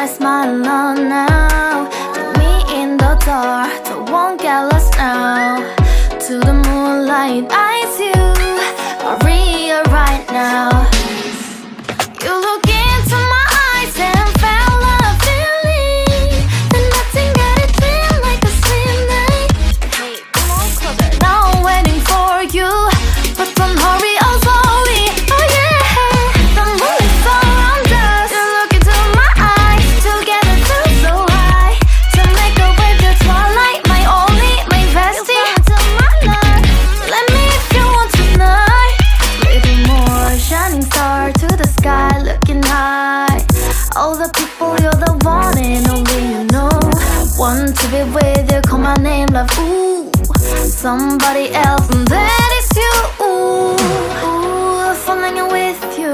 bright smile on now. Put me in the dark, so won't get lost now. To the moonlight, eyes you are real right now. You look into my eyes and felt a feeling that nothing got it feel like a slim night. Hey, come on closer. Now I'm waiting for you, but don't hurry, oh slowly. Oh yeah, the moon is around us. You look into my eyes, together feel so high. To make a wave the twilight, my only, my bestie. Into my love, let me if you want tonight. Little more shining star to the sky, looking high. All the people, you're the one and only you know. Want to be with you, call my name, love, ooh. Somebody else, and that is you, ooh. Falling with you,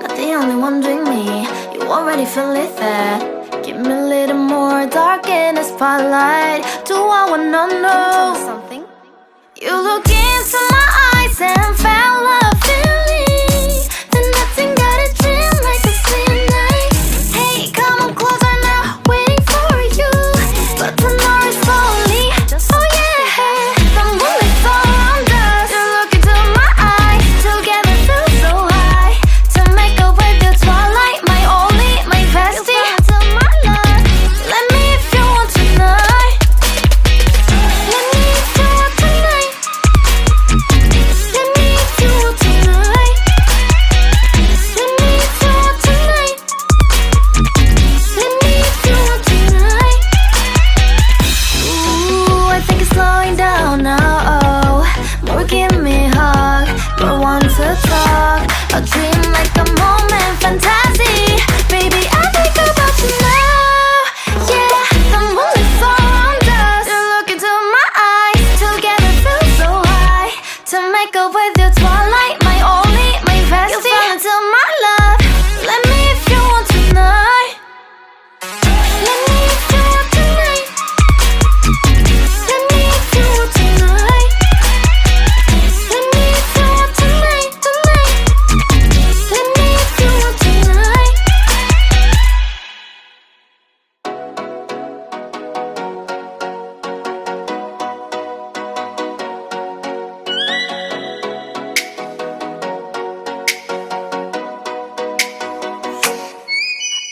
not the only one doing me. You already feel it there. Give me a little more dark in the spotlight. Do I wanna know something? You look into my eyes and felt a feeling that nothing got a dream like a slim night. Hey, come on closer now, waiting for you, but tomorrow is slowly. Oh yeah, the moon is around us. You look into my eyes, together feel so high. To make a wave the twilight, my only, my bestie. Into my love, let me if you want tonight. Let me if you want tonight. Let me if you want tonight. Let me if you want tonight. Let me if you want tonight. Ooh, I think it's slowing down now. Oh, more give me a hug, more want to talk. A dream like a moment, fantasy. Baby, I think about you now. Yeah, the moon is around us. You look into my eyes, together feel so high. To make up with your twilight, my only, my bestie. You fall into my love. Let me if you want tonight. Let me if you want tonight. Let me if you want tonight. Let me if you want tonight, tonight. Let me if you want tonight.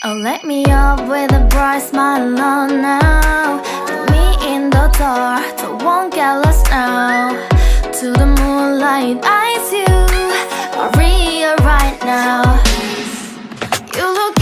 Oh, let me up with a bright smile on now. Put me in the dark, so won't get lost now. To the moonlight, eyes you are real right now. You look